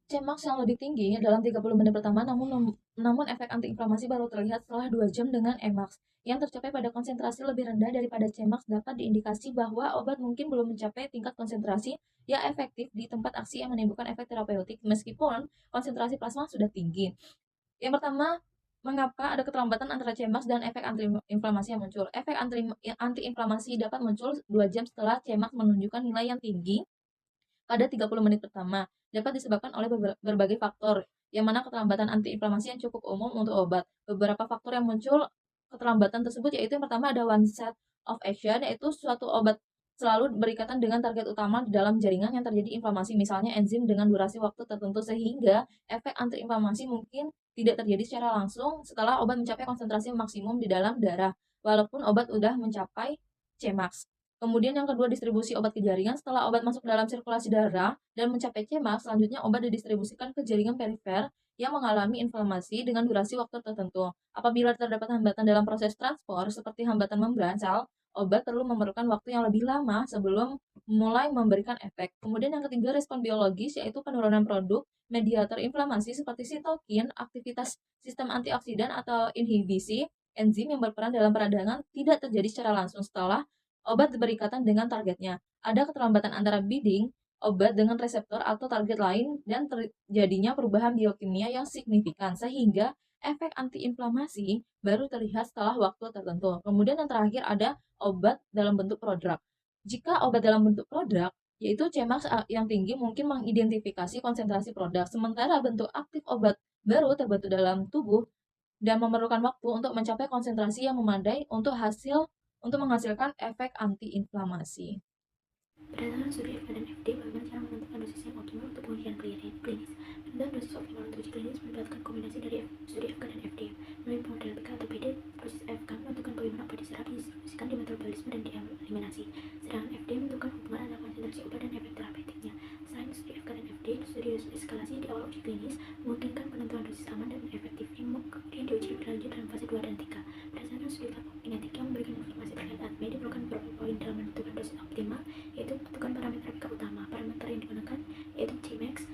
Cmax yang lebih tinggi dalam 30 menit pertama, namun efek antiinflamasi baru terlihat setelah 2 jam dengan Emax. Yang tercapai pada konsentrasi lebih rendah daripada Cmax dapat diindikasi bahwa obat mungkin belum mencapai tingkat konsentrasi yang efektif di tempat aksi yang menimbulkan efek terapeutik meskipun konsentrasi plasma sudah tinggi. Yang pertama, mengapa ada keterlambatan antara Cmax dan efek antiinflamasi yang muncul? Efek antiinflamasi dapat muncul 2 jam setelah Cmax menunjukkan nilai yang tinggi pada 30 menit pertama. Dapat disebabkan oleh berbagai faktor, yang mana keterlambatan antiinflamasi yang cukup umum untuk obat. Beberapa faktor yang muncul keterlambatan tersebut yaitu yang pertama ada one set of action, yaitu suatu obat selalu berikatan dengan target utama di dalam jaringan yang terjadi inflamasi, misalnya enzim dengan durasi waktu tertentu, sehingga efek antiinflamasi mungkin tidak terjadi secara langsung setelah obat mencapai konsentrasi maksimum di dalam darah, walaupun obat sudah mencapai Cmax. Kemudian yang kedua, distribusi obat ke jaringan. Setelah obat masuk dalam sirkulasi darah dan mencapai Cmax, selanjutnya obat didistribusikan ke jaringan perifer yang mengalami inflamasi dengan durasi waktu tertentu. Apabila terdapat hambatan dalam proses transport, seperti hambatan membran sel, obat perlu memerlukan waktu yang lebih lama sebelum mulai memberikan efek. Kemudian yang ketiga, respon biologis, yaitu penurunan produk mediator inflamasi seperti sitokin, aktivitas sistem antioksidan atau inhibisi enzim yang berperan dalam peradangan tidak terjadi secara langsung setelah obat berikatan dengan targetnya. Ada keterlambatan antara bidding obat dengan reseptor atau target lain dan terjadinya perubahan biokimia yang signifikan sehingga efek antiinflamasi baru terlihat setelah waktu tertentu. Kemudian yang terakhir ada obat dalam bentuk prodrug. Jika obat dalam bentuk prodrug, yaitu Cmax yang tinggi mungkin mengidentifikasi konsentrasi produk, sementara bentuk aktif obat baru terbentuk dalam tubuh dan memerlukan waktu untuk mencapai konsentrasi yang memadai untuk menghasilkan efek antiinflamasi. Berdasarkan studi FK dan FD, bagaimana cara menentukan dosis yang optimal untuk pengujian klinis? Penentuan dosis optimal untuk uji klinis melibatkan kombinasi dari studi FK dan FD. Melalui model PK atau PD, proses FK menentukan bagaimana obat diserap, didistribusikan di metabolisme dan dieliminasi. Sedangkan FD menentukan hubungan antara konsentrasi obat dan efek terapeutiknya. Selain studi FK dan FD, studi eskalasi di awal uji klinis memungkinkan penentuan dosis aman dan efektif yang kemudian diuji lebih lanjut dalam fase 2 dan 3. Berdasarkan studi farmakokinetik yang memberikan informasi terkait ADME, diperlukan beberapa poin dalam menentukan dosis optimal, yaitu menentukan parameter PK utama. Parameter yang digunakan yaitu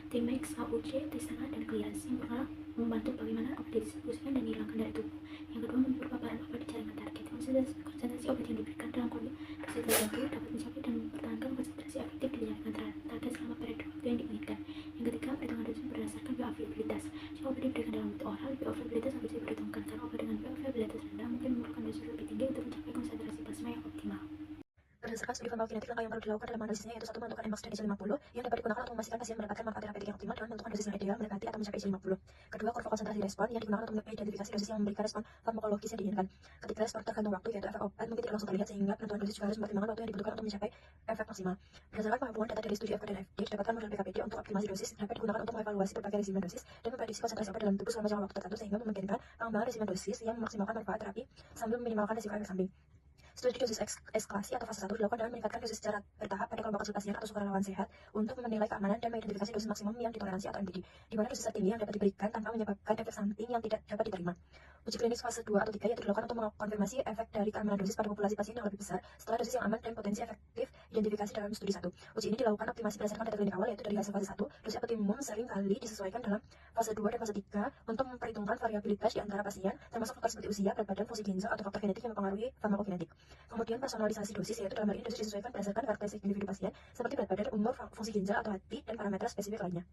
Tmax, AUC, T setengah, dan clearance. Yang pertama membantu bagaimana obat didistribusikan dan dihilangkan dari tubuh. Yang kedua, mengukur paparan obat di jaringan target. Konsentrasi obat yang diberikan dalam kondisi tertentu dapat mencapai dan mempertahankan konsentrasi efektif di jaringan target selama periode waktu yang diinginkan. Yang ketiga, perhitungan dosis berdasarkan bioavailabilitas. Jika obat diberikan dalam bentuk oral, bioavailabilitas harus diperhitungkan karena obat dengan bioavailabilitas rendah mungkin memerlukan dosis lebih tinggi untuk mencapai konsentrasi plasma yang optimal. Berdasarkan studi farmakokinetik, langkah yang perlu dilakukan dalam analisisnya yaitu satu, menentukan Emax dan ISO50 yang dapat digunakan untuk memastikan pasien mendapatkan manfaat terapeutik yang optimal dengan menentukan dosis yang ideal mendekati atau mencapai ISO50. Kedua, kurva konsentrasi respon yang digunakan untuk mengidentifikasi dosis yang memberikan respon farmakologis yang diinginkan. Ketiga, respon tergantung waktu, yaitu efek obat mungkin tidak langsung terlihat sehingga penentuan dosis juga harus mempertimbangkan waktu yang dibutuhkan untuk mencapai efek maksimal. Berdasarkan penggabungan data dari studi FK dan FD, didapatkan model PKPD untuk optimasi dosis dapat digunakan untuk mengevaluasi berbagai resimen dosis dan memprediksi konsentrasi obat dalam tubuh selama jangka waktu tertentu sehingga memungkinkan pengembangan resimen dosis yang memaksimalkan manfaat terapi sambil meminimalkan risiko efek samping. Studi dosis eskalasi atau fase 1 dilakukan dengan meningkatkan dosis secara bertahap pada kelompok kecil pasien atau sukarelawan sehat untuk menilai keamanan dan mengidentifikasi dosis maksimum yang ditoleransi atau NBD, di mana dosis tertinggi yang dapat diberikan tanpa menyebabkan efek samping yang tidak dapat diterima. Uji klinis fase 2 atau 3 yaitu dilakukan untuk mengkonfirmasi efek dari keamanan dosis pada populasi pasien yang lebih besar setelah dosis yang aman dan potensi efektif identifikasi dalam studi 1. Uji ini dilakukan optimasi berdasarkan data klinik awal, yaitu dari hasil fase 1, dosis optimum sering kali disesuaikan dalam fase 2 dan fase 3 untuk memperhitungkan variabilitas di antara pasien, termasuk faktor seperti usia, berat badan, fungsi ginjal, atau faktor genetik yang mempengaruhi farmakokinetik. Kemudian personalisasi dosis, yaitu dalam hal ini dosis disesuaikan berdasarkan karakteristik individu pasien seperti berat badan, umur, fungsi ginjal atau hati, dan parameter spesifik lainnya.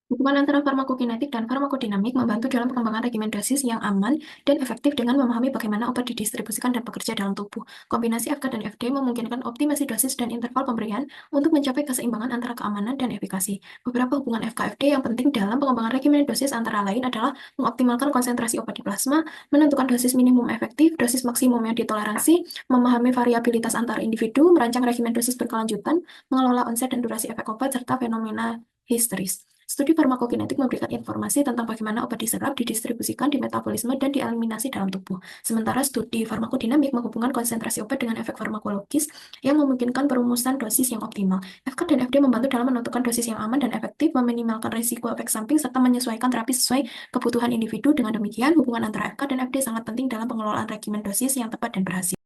Hubungan antara farmakokinetik dan farmakodinamik membantu dalam pengembangan regimen dosis yang aman dan efektif dengan memahami bagaimana obat didistribusikan dan bekerja dalam tubuh. Kombinasi FK dan FD memungkinkan optimasi dosis dan interval pemberian untuk mencapai keseimbangan antara keamanan dan efikasi. Beberapa hubungan FK-FD yang penting dalam pengembangan regimen dosis antara lain adalah mengoptimalkan konsentrasi obat di plasma, menentukan dosis minimum efektif, dosis maksimum yang ditoleransi, memahami variabilitas antar individu, merancang regimen dosis berkelanjutan, mengelola onset dan durasi efek obat, serta fenomena histeris. Studi farmakokinetik memberikan informasi tentang bagaimana obat diserap, didistribusikan di metabolisme, dan dieliminasi dalam tubuh. Sementara studi farmakodinamik menghubungkan konsentrasi obat dengan efek farmakologis yang memungkinkan perumusan dosis yang optimal. FK dan FD membantu dalam menentukan dosis yang aman dan efektif, meminimalkan risiko efek samping, serta menyesuaikan terapi sesuai kebutuhan individu. Dengan demikian, hubungan antara FK dan FD sangat penting dalam pengelolaan regimen dosis yang tepat dan berhasil.